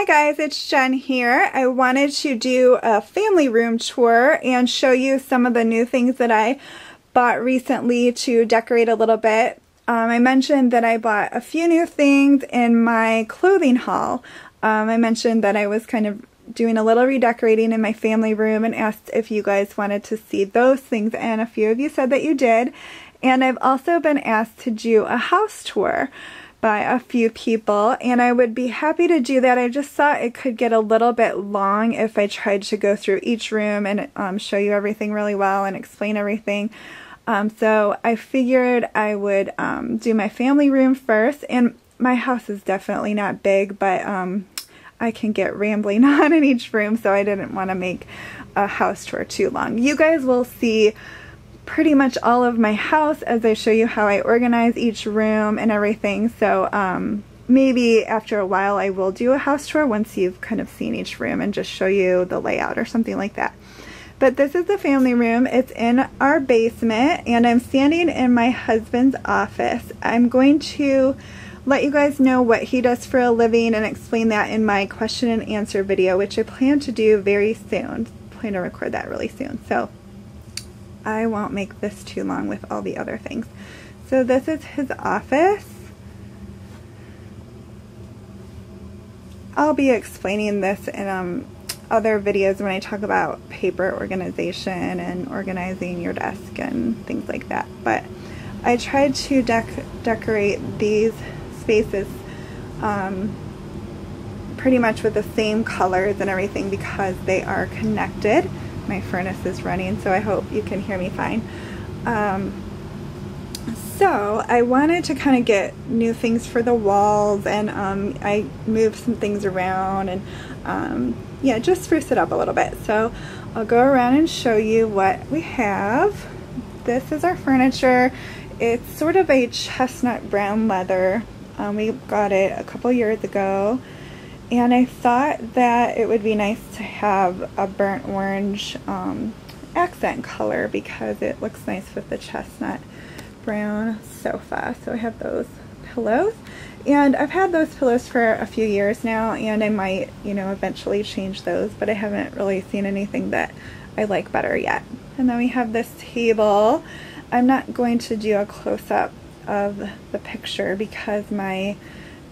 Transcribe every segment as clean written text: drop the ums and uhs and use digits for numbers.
Hi guys, it's Jen here. I wanted to do a family room tour and show you some of the new things that I bought recently to decorate a little bit. I mentioned that I bought a few new things in my clothing haul. I mentioned that I was kind of doing a little redecorating in my family room and asked if you guys wanted to see those things, and a few of you said that you did. And I've also been asked to do a house tour by a few people, and I would be happy to do that. I just thought it could get a little bit long if I tried to go through each room and show you everything really well and explain everything. So I figured I would do my family room first, and my house is definitely not big, but I can get rambling on in each room, so I didn't want to make a house tour too long. You guys will see pretty much all of my house as I show you how I organize each room and everything. So maybe after a while I will do a house tour once you've kind of seen each room and just show you the layout or something like that. But this is the family room. It's in our basement, and I'm standing in my husband's office. I'm going to let you guys know what he does for a living and explain that in my question and answer video, which I plan to do very soon. I plan to record that really soon. So I won't make this too long with all the other things. So this is his office. I'll be explaining this in other videos when I talk about paper organization and organizing your desk and things like that. But I tried to decorate these spaces pretty much with the same colors and everything because they are connected. My furnace is running, so I hope you can hear me fine. So I wanted to kind of get new things for the walls, and I moved some things around and yeah, just spruce it up a little bit. So I'll go around and show you what we have. This is our furniture. It's sort of a chestnut brown leather. We got it a couple years ago. And I thought that it would be nice to have a burnt orange accent color because it looks nice with the chestnut brown sofa. So I have those pillows. And I've had those pillows for a few years now, and I might, you know, eventually change those, but I haven't really seen anything that I like better yet. And then we have this table. I'm not going to do a close-up of the picture because my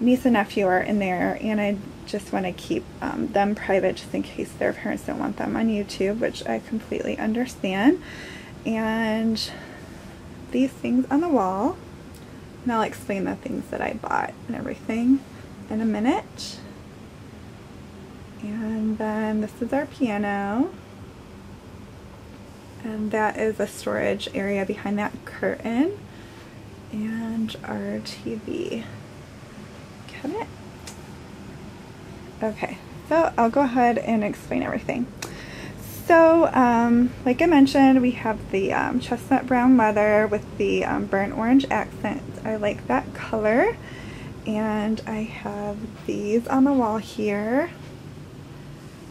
niece and nephew are in there, and I just want to keep them private just in case their parents don't want them on YouTube, which I completely understand. And these things on the wall, and I'll explain the things that I bought and everything in a minute. And then this is our piano, and that is a storage area behind that curtain, and our TV cabinet. Okay, so I'll go ahead and explain everything. So, like I mentioned, we have the chestnut brown leather with the burnt orange accent. I like that color. And I have these on the wall here.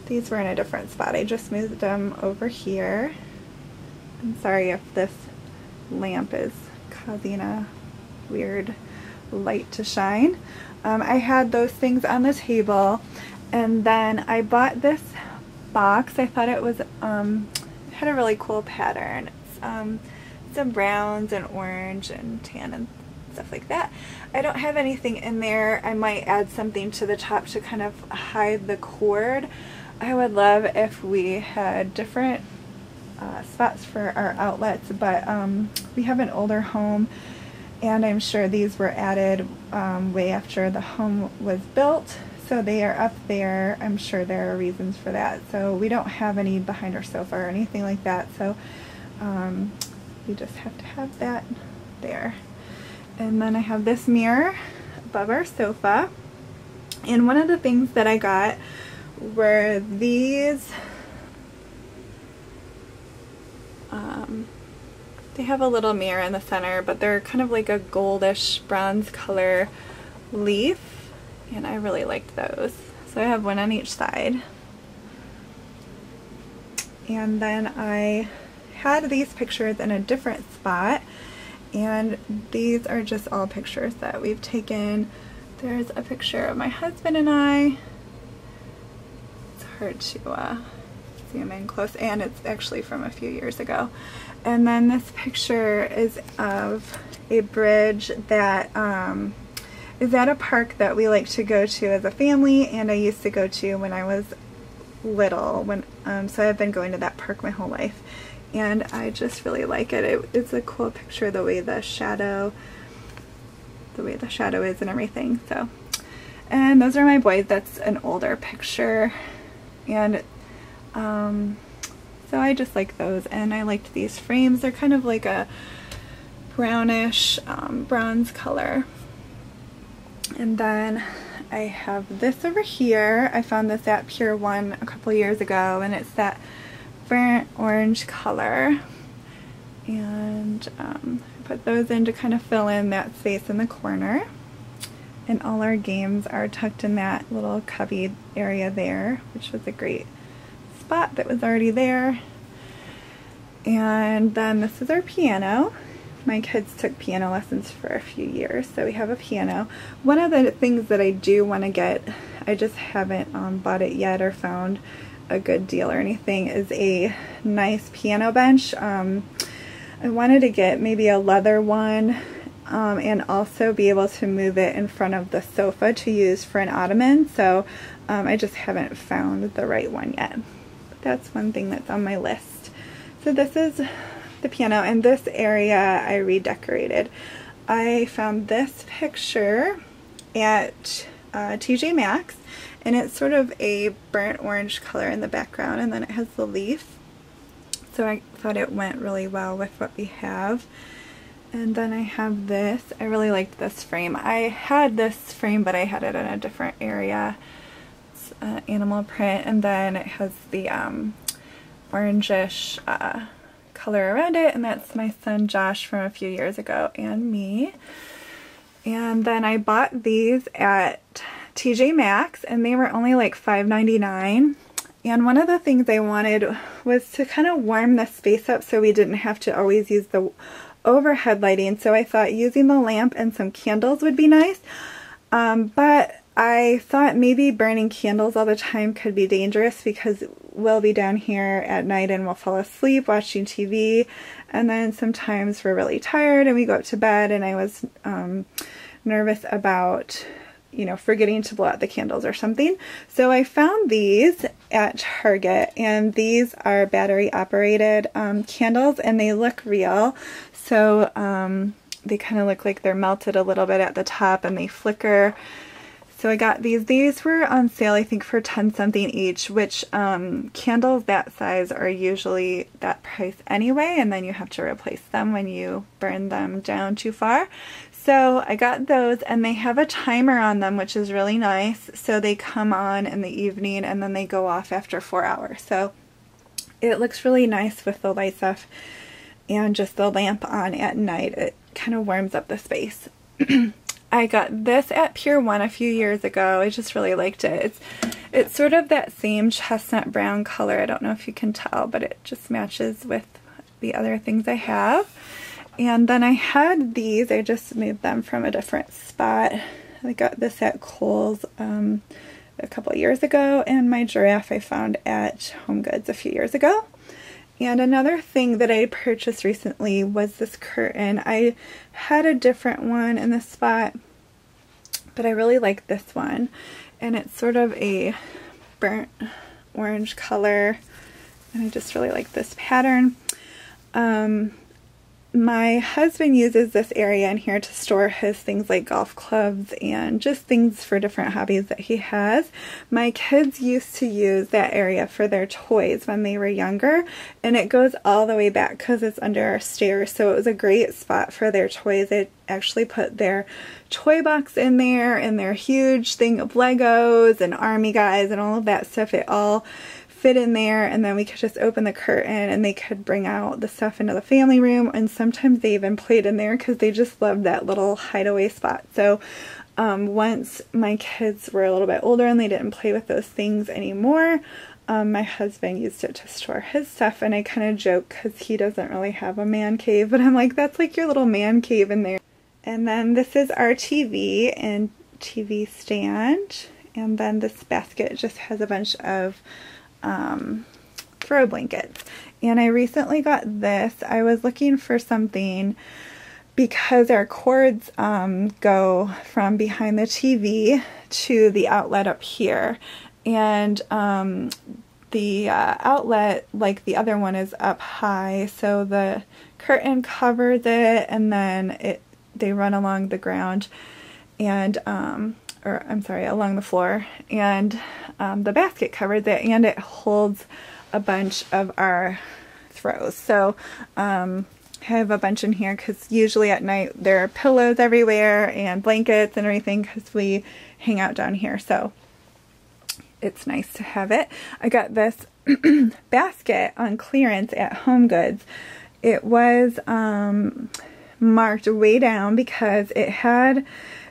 These were in a different spot. I just moved them over here. I'm sorry if this lamp is causing a weird light to shine. I had those things on the table, and then I bought this box. I thought it was had a really cool pattern. It's some browns and orange and tan and stuff like that. I don't have anything in there. I might add something to the top to kind of hide the cord. I would love if we had different spots for our outlets, but we have an older home, and I'm sure these were added way after the home was built. So they are up there. I'm sure there are reasons for that. So we don't have any behind our sofa or anything like that. So we just have to have that there. And then I have this mirror above our sofa. And one of the things that I got were these. They have a little mirror in the center, but they're kind of like a goldish bronze color leaf, and I really liked those. So I have one on each side. And then I had these pictures in a different spot, and these are just all pictures that we've taken. There's a picture of my husband and I, hard to zoom in close, and it's actually from a few years ago. And then this picture is of a bridge that is at a park that we like to go to as a family, and I used to go to when I was little. So I've been going to that park my whole life, and I just really like it. It's a cool picture, the way the shadow is and everything. So, and those are my boys. That's an older picture, and so I just like those, and I liked these frames. They're kind of like a brownish bronze color. And then I have this over here. I found this at Pier 1 a couple years ago, and it's that burnt orange color. And I put those in to kind of fill in that space in the corner. And all our games are tucked in that little cubby area there, which was a great spot that was already there. And then this is our piano. My kids took piano lessons for a few years, so we have a piano. One of the things that I do want to get, I just haven't bought it yet or found a good deal or anything, is a nice piano bench. I wanted to get maybe a leather one, and also be able to move it in front of the sofa to use for an ottoman, so I just haven't found the right one yet. But that's one thing that's on my list. So this is the piano, and this area I redecorated. I found this picture at TJ Maxx, and it's sort of a burnt orange color in the background, and then it has the leaf. So I thought it went really well with what we have. And then I have this. I really liked this frame. I had this frame, but I had it in a different area. It's animal print, and then it has the orangish color around it, and that's my son Josh from a few years ago and me. And then I bought these at TJ Maxx, and they were only like $5.99. And one of the things I wanted was to kind of warm the space up so we didn't have to always use the overhead lighting, so I thought using the lamp and some candles would be nice. But I thought maybe burning candles all the time could be dangerous, because we'll be down here at night and we'll fall asleep watching TV, and then sometimes we're really tired and we go up to bed, and I was nervous about, you know, forgetting to blow out the candles or something. So I found these at Target, and these are battery operated candles, and they look real. So they kind of look like they're melted a little bit at the top, and they flicker. So I got these. These were on sale, I think, for 10 something each, which candles that size are usually that price anyway, and then you have to replace them when you burn them down too far. So I got those, and they have a timer on them, which is really nice. So they come on in the evening, and then they go off after 4 hours. So it looks really nice with the lights off and just the lamp on at night. It kind of warms up the space. I got this at Pier 1 a few years ago. I just really liked it. It's sort of that same chestnut brown color. I don't know if you can tell, but it just matches with the other things I have. And then I had these. I just moved them from a different spot. I got this at Kohl's a couple years ago, and my giraffe I found at Home Goods a few years ago. And another thing that I purchased recently was this curtain. I had a different one in this spot, but I really like this one. And it's sort of a burnt orange color, and I just really like this pattern. My husband uses this area in here to store his things like golf clubs and just things for different hobbies that he has. My kids used to use that area for their toys when they were younger, and it goes all the way back because it's under our stairs, so it was a great spot for their toys. They actually put their toy box in there and their huge thing of Legos and Army guys and all of that stuff. It all fit in there, and then we could just open the curtain and they could bring out the stuff into the family room, and sometimes they even played in there because they just loved that little hideaway spot. So once my kids were a little bit older and they didn't play with those things anymore, my husband used it to store his stuff, and I kind of joke because he doesn't really have a man cave, but I'm like, that's like your little man cave in there. And then this is our TV and TV stand, And then this basket just has a bunch of throw blankets. And I recently got this. I was looking for something because our cords go from behind the TV to the outlet up here. And the outlet, like the other one, is up high, so the curtain covers it, and then they run along the ground, and or I'm sorry, along the floor, and the basket covers it, and it holds a bunch of our throws. So I have a bunch in here because usually at night there are pillows everywhere and blankets and everything because we hang out down here. So it's nice to have it. I got this basket on clearance at HomeGoods. It was marked way down because it had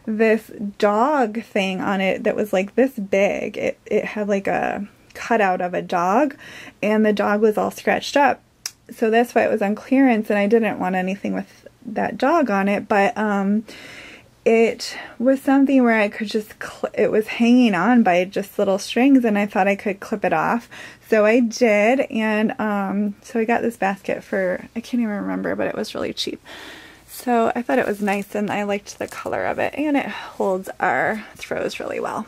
this dog thing on it that was like this big. It had like a cutout of a dog, and the dog was all scratched up. So that's why it was on clearance, and I didn't want anything with that dog on it, but it was something where I could just, it was hanging on by just little strings, and I thought I could clip it off. So I did, and so I got this basket for, I can't even remember, but it was really cheap. So I thought it was nice, and I liked the color of it, and it holds our throws really well.